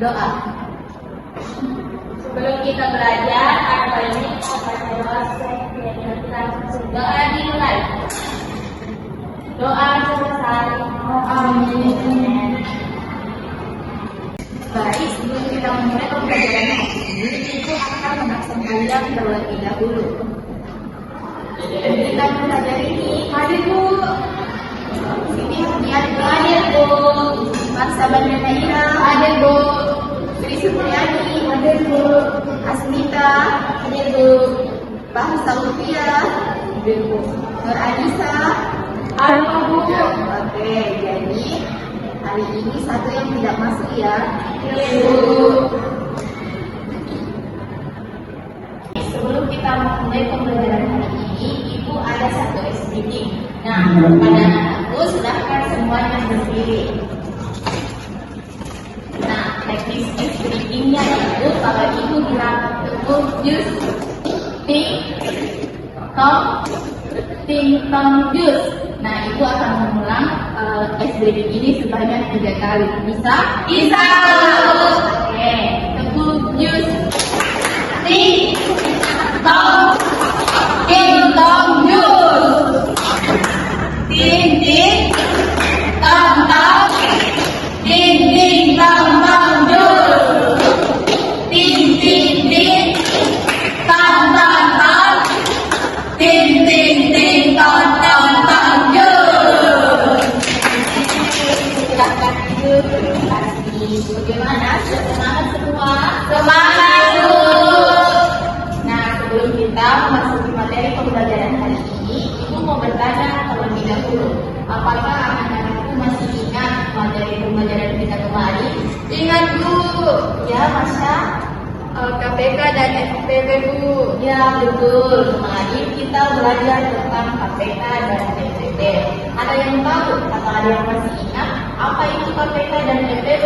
Doa. Sebelum kita belajar, ada baiknya kita baca doa dimulai. Doa selesai. Amin. Baik, sebelum kita memulai pembelajaran ini, itu akan melaksanakan terlebih dahulu. Kita belajar ini, hadir Bu. Siti Hadiat, hadir Bu. Marsaban Naira, hadir Bu. Sri Supriyani, hadir Bu. Asmita, hadir Bu. Bahasa Lutfia, hadir Bu. Nur Anissa, hadir Bu. Oke, jadi hari ini satu yang tidak masuk ya. Sebelum kita memulai pembelajaran hari ini, Ibu ada satu SPD. Nah, pada anakku silahkan semuanya berdiri. Nah, teknis SPD-nya itu kalau Ibu bilang cukup jus, ting tong jus. Nah, Ibu akan mengulang SPD ini sebanyak 3 kali. Bisa? Bisa. Oke, cukup jus, ting tong jus. Ting ting tong tong. Ting ting tong tong jus. Ting ting ting tong tong tong. Ting ting ting tong tong tong jus. Silakan Ibu, terima kasih. Bagaimana? Sudah semangat semua? Semangat Bu. Sebelum kita memasuki materi pembelajaran hari ini, Ibu mau bertanya terlebih dahulu, apakah anak-anakku masih ingat materi pembelajaran kita kemarin? Ingat Bu. Ya, Masya. KPK dan SPP Bu. Ya, betul. Kemarin kita belajar tentang KPK dan SPP. Ada yang tahu atau ada yang masih ingat apa itu KPK dan SPP?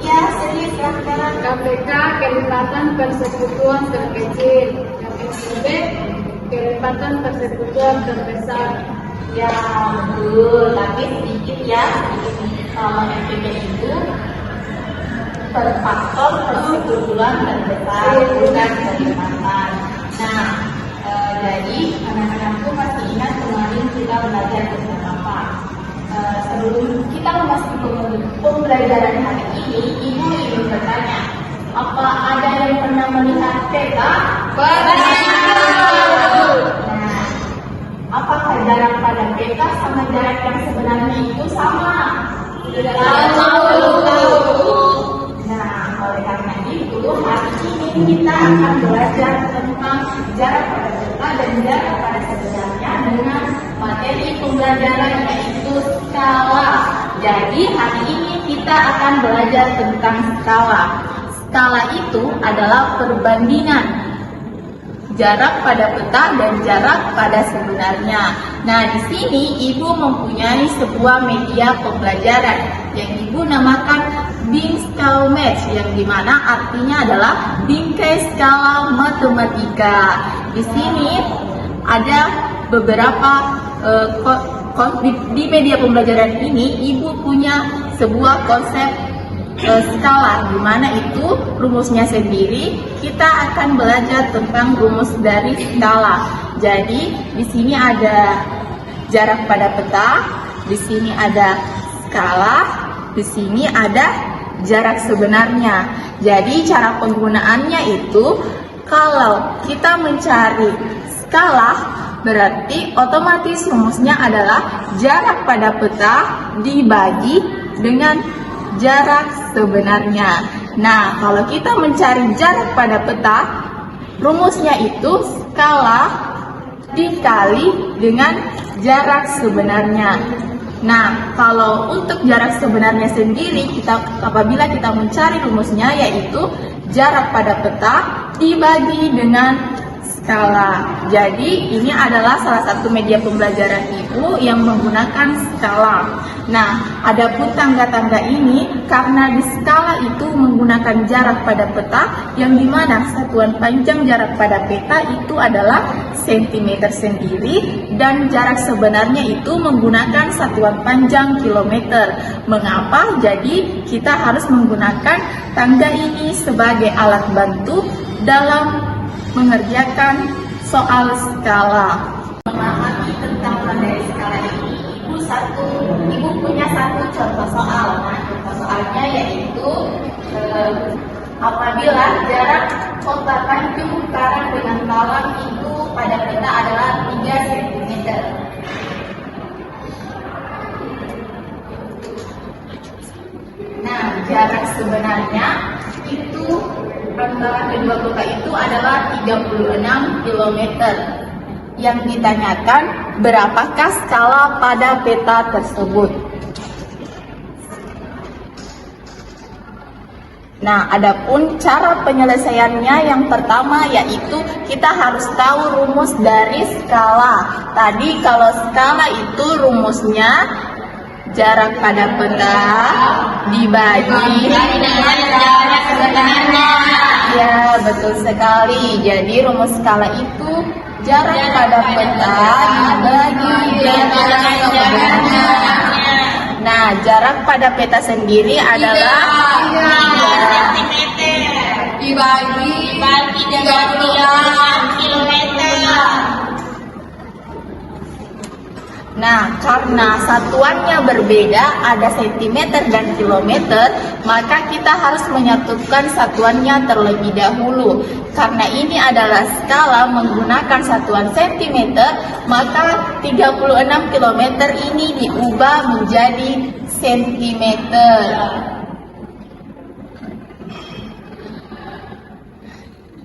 Ya, serius sekarang. KPK Kelipatan Persekutuan Terkecil, yang SPP Kelipatan Persekutuan Terbesar. Ya, betul. Tapi sedikit ya, kalau SPP itu faktor persekutuan terbesar, bukan kelipatan. Nah, jadi anak-anakku masih ingat kemarin kita belajar tentang apa? Sebelum kita memasuki pembelajaran hari ini, Ibu ingin bertanya, apa ada yang pernah melihat peta? Pernah. Nah, apakah jarak pada peta sama jarak yang sebenarnya itu sama? Tidak tahu. Nah, oleh karena itu, hari ini kita akan belajar tentang jarak pada peta dan jarak pada sebenarnya dengan materi pembelajaran yaitu skala. Jadi hari ini kita akan belajar tentang skala. Skala itu adalah perbandingan jarak pada peta dan jarak pada sebenarnya. Nah, di sini Ibu mempunyai sebuah media pembelajaran yang Ibu namakan Bing Scale Match, yang dimana artinya adalah bingkai skala matematika. Di sini ada beberapa di media pembelajaran ini Ibu punya sebuah konsep skala, di mana itu rumusnya sendiri. Kita akan belajar tentang rumus dari skala. Jadi di sini ada jarak pada peta, di sini ada skala, di sini ada jarak sebenarnya. Jadi cara penggunaannya itu, kalau kita mencari skala, berarti otomatis rumusnya adalah jarak pada peta dibagi dengan jarak sebenarnya. Nah, kalau kita mencari jarak pada peta, rumusnya itu skala dikali dengan jarak sebenarnya. Nah, kalau untuk jarak sebenarnya sendiri, apabila kita mencari rumusnya, yaitu jarak pada peta dibagi dengan skala. Jadi ini adalah salah satu media pembelajaran Ibu yang menggunakan skala. Nah, adapun tangga-tangga ini karena di skala itu menggunakan jarak pada peta, yang dimana satuan panjang jarak pada peta itu adalah sentimeter sendiri, dan jarak sebenarnya itu menggunakan satuan panjang kilometer. Mengapa? Jadi kita harus menggunakan tangga ini sebagai alat bantu dalam mengerjakan soal skala. Memahami tentang materi skala ini, Ibu punya satu contoh soal. Nah, contoh soalnya yaitu apabila jarak kota Tanjung Karang dengan Tawang itu pada peta adalah 3 cm. Nah, jarak sebenarnya itu antara kedua kota itu adalah 36 km. Yang ditanyakan, berapakah skala pada peta tersebut? Nah, adapun cara penyelesaiannya yang pertama yaitu kita harus tahu rumus dari skala. Tadi kalau skala itu rumusnya jarak pada peta dibagi dengan jarak sebenarnya. Ya, betul sekali. Jadi rumus skala itu jarak pada peta dibagi jarak sebenarnya. Nah, jarak pada peta sendiri adalah 3 cm dibagi 33 km. Nah, karena satuannya berbeda, ada sentimeter dan kilometer, maka kita harus menyatukan satuannya terlebih dahulu. Karena ini adalah skala menggunakan satuan sentimeter, maka 36 km ini diubah menjadi sentimeter.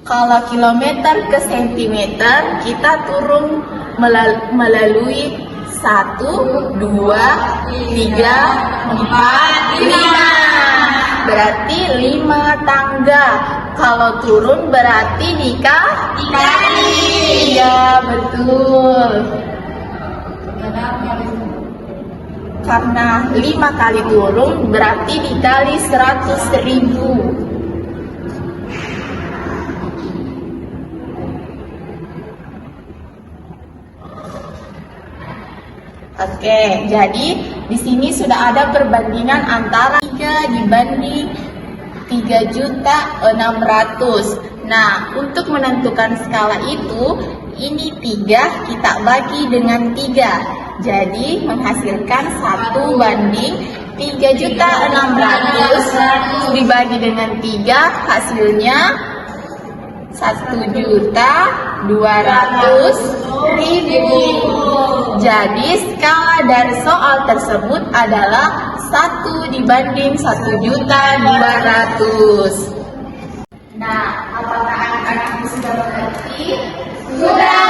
Kalau kilometer ke sentimeter, kita turun melalui 1, 2, 3, 4, 5. Berarti 5 tangga. Kalau turun berarti dikali. Ya, betul. Karena 5 kali turun berarti dikali 100.000. Oke, jadi di sini sudah ada perbandingan antara 3 dibanding 3.600.000. Nah, untuk menentukan skala itu, ini 3 kita bagi dengan 3. Jadi menghasilkan 1 banding 3.600.000 dibagi dengan 3, hasilnya 1.200.000. Jadi skala dari soal tersebut adalah 1 dibanding 1.200.000. Nah, apakah anak-anak sudah mengerti? Sudah.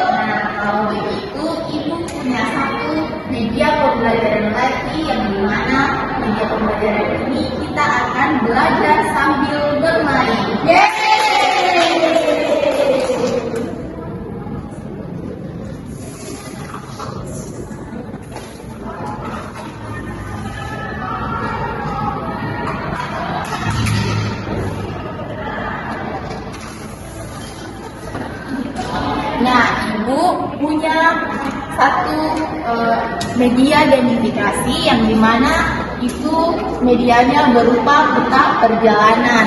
Nah, kalau begitu Ibu punya satu media pembelajaran lagi, yang dimana media pembelajaran ini kita akan belajar sambil bermain. Nah, Ibu punya satu media identifikasi yang dimana itu medianya berupa peta perjalanan.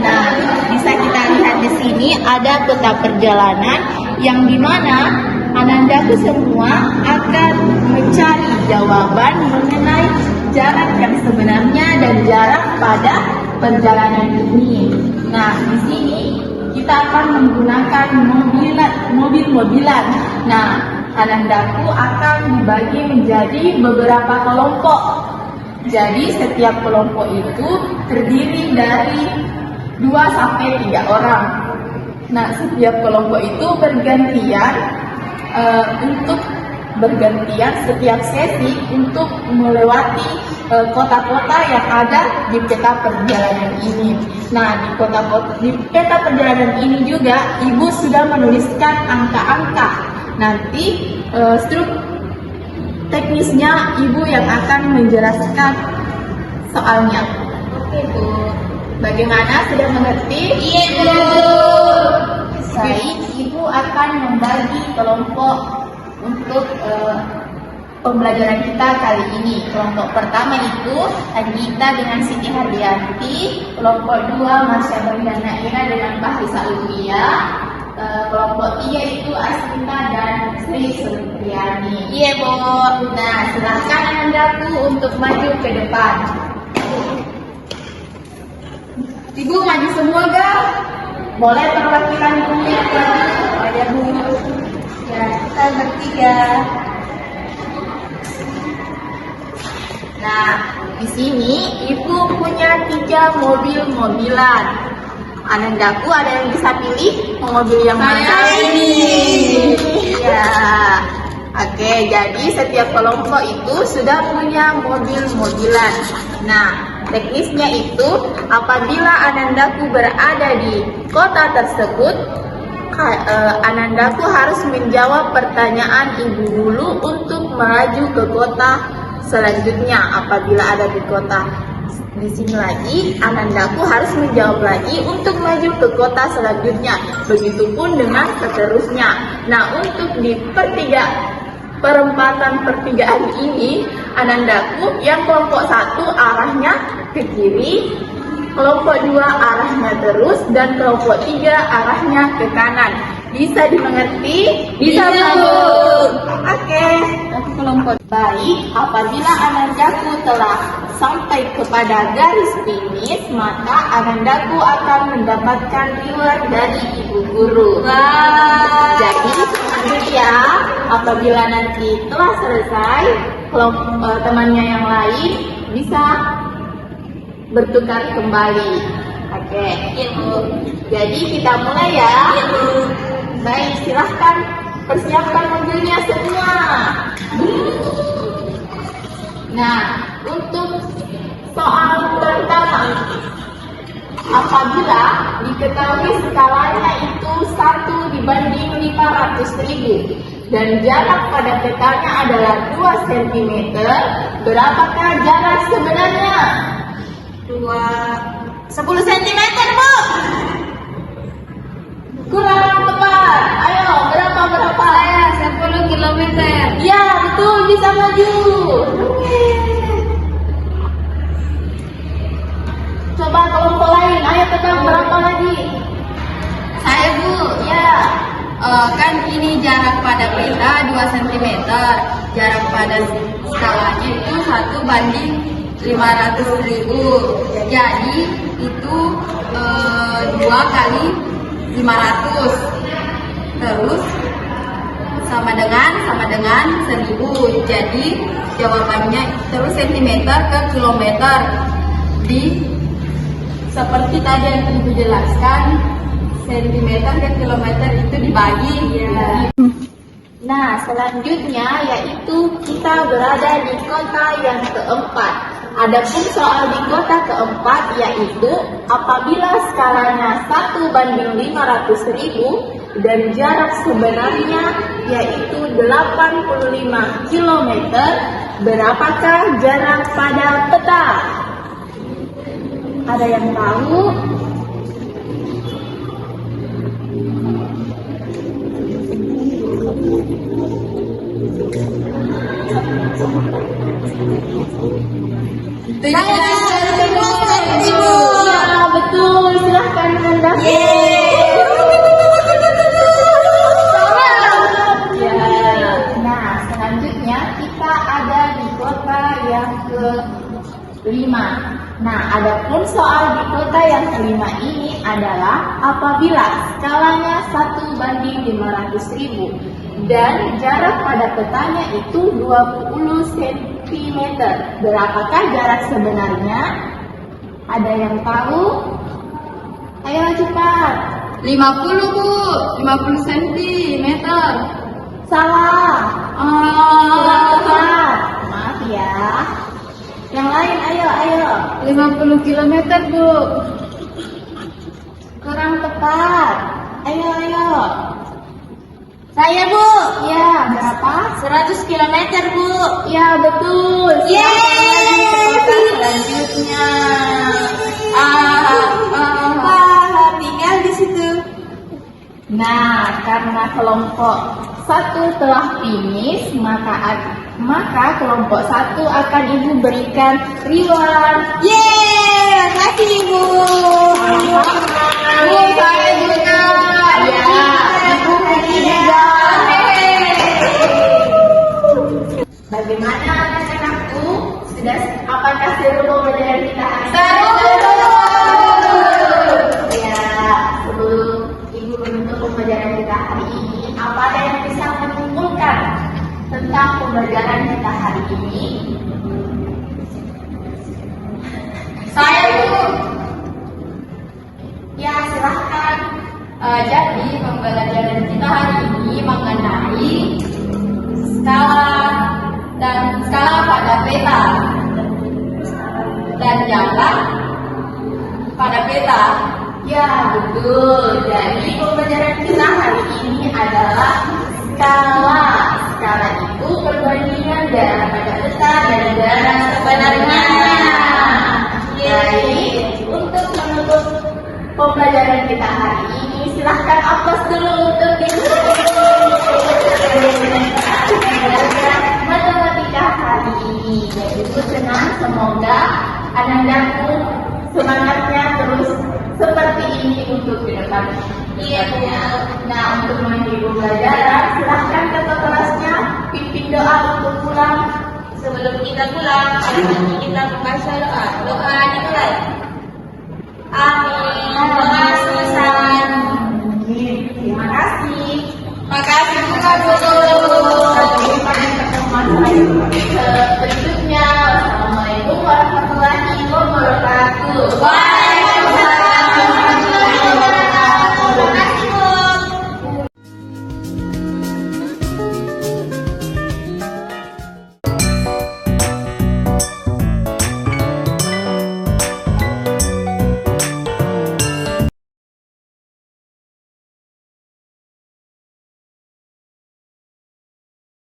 Nah, bisa kita lihat di sini ada peta perjalanan yang dimana anandaku semua akan mencari jawaban mengenai jarak yang sebenarnya dan jarak pada perjalanan ini. Nah, di sini kita akan menggunakan mobil-mobilan. Nah, anandaku akan dibagi menjadi beberapa kelompok. Jadi setiap kelompok itu terdiri dari 2 sampai 3 orang. Nah, setiap kelompok itu bergantian untuk bergantian setiap sesi untuk melewati kota-kota yang ada di peta perjalanan ini. Nah, di peta perjalanan ini juga Ibu sudah menuliskan angka-angka. Nanti teknisnya Ibu yang akan menjelaskan soalnya. Oke, Bu. Bagaimana, sudah mengerti? Iya, Bu. Baik, Ibu akan membagi kelompok untuk pembelajaran kita kali ini. Kelompok pertama itu Anggita dengan Siti Hardianti, kelompok 2 Masya Berdana Ira dengan Fahrisa Ulfia, kelompok 3 itu Asmita dan Sri Suliani. Iya, Bu. Nah, silahkan Anandaku untuk maju ke depan. Ibu maju semua, Gal. Boleh perwakilan kuliah ada Bu. Ya, kita bertiga. Nah, di sini Ibu punya 3 mobil-mobilan. Anandaku ada yang bisa pilih mau mobil yang mana? Ini. Iya. Oke, jadi setiap kelompok itu sudah punya mobil-mobilan. Nah, teknisnya itu apabila Anandaku berada di kota tersebut, Anandaku harus menjawab pertanyaan Ibu dulu untuk melaju ke kota selanjutnya. Apabila ada di kota di sini lagi, Anandaku harus menjawab lagi untuk maju ke kota selanjutnya. Begitupun dengan seterusnya. Nah, untuk di perempatan pertigaan ini, Anandaku yang kelompok 1 arahnya ke kiri, kelompok 2 arahnya terus, dan kelompok 3 arahnya ke kanan. Bisa dimengerti? Bisa, Bu. Oke. Kelompok baik, apabila Anandaku telah sampai kepada garis finish, maka Anandaku akan mendapatkan reward dari Ibu Guru. Wah. Jadi selanjutnya, apabila nanti telah selesai, kelompok temannya yang lain bisa bertukar kembali. Oke. Iya, Bu. Jadi kita mulai ya. Iya, Bu. Baik, silahkan persiapkan mobilnya semua. Nah, untuk soal pertama, apabila diketahui skalanya itu 1/500.000 dan jarak pada petanya adalah 2 cm, berapakah jarak sebenarnya? 10 cm, Bu. Kurang tepat. Ayo, berapa? Saya 10 km. Ya, betul, bisa maju. Coba kelompok lain, ayo tebak berapa lagi? Saya, Bu. Ya, Kan ini jarak pada peta 2 cm. Jarak pada skalanya itu 1/500.000. Jadi itu 2 kali 500. Terus sama dengan 1000. Jadi jawabannya terus cm ke kilometer. Seperti tadi yang Ibu jelaskan, sentimeter ke kilometer itu dibagi. ya. Nah, selanjutnya yaitu kita berada di kota yang keempat. Adapun soal di kota keempat yaitu apabila skalanya 1/500.000 dan jarak sebenarnya yaitu 85 km, berapakah jarak pada peta? Ada yang tahu? Saya Ibu. Ya, betul. Silahkan Anda. Ya. Nah, selanjutnya kita ada di kota yang kelima. Nah, adapun soal di kota yang kelima ini adalah apabila skalanya 1/500.000 dan jarak pada petanya itu 20 cm. Berapakah jarak sebenarnya? Ada yang tahu? Ayo cepat. 50, Bu. 50 cm. Salah. Tepat. Maaf ya. Yang lain, ayo. 50 km, Bu. Kurang tepat. Ayo. Saya, Bu. Ya, berapa? 100 km, Bu. Ya, betul. Yeay. Silakan selanjutnya. Tinggal di situ. Nah, karena kelompok satu telah finish, maka kelompok satu akan Ibu berikan reward. Yeay, makasih, Ibu. Bu, saya juga. Ya, Ibu kasih juga. Bagaimana anak-anakku? Apakah seru pembelajaran kita hari ini? Ya, sebelum Ibu menutup pembelajaran kita hari ini, apa ada yang bisa menyimpulkan tentang pembelajaran kita hari ini? Saya, Bu. Ya, silahkan. Jadi pembelajaran kita hari ini mengenai skala pada peta dan jarak pada peta. Ya, betul. Jadi pembelajaran kita hari ini adalah skala. Skala itu perbandingan jarak pada peta dan jarak sebenarnya. Jadi, untuk menutup pembelajaran kita hari ini, silahkan aplaus dulu untuk matematika hari ini. Jadi, Ibu senang, semoga anak-anakku semangatnya terus seperti ini untuk ke depan. Iya, Bu. Nah, untuk mengakhiri pembelajaran, silahkan kata kelasnya pimpin doa untuk pulang. Sebelum kita pulang, kita membaca doa. Doa dimulai. Amin. Doa selesai. Terima kasih. Makasih juga, Bu. Sampai jumpa di pertemuan berikutnya.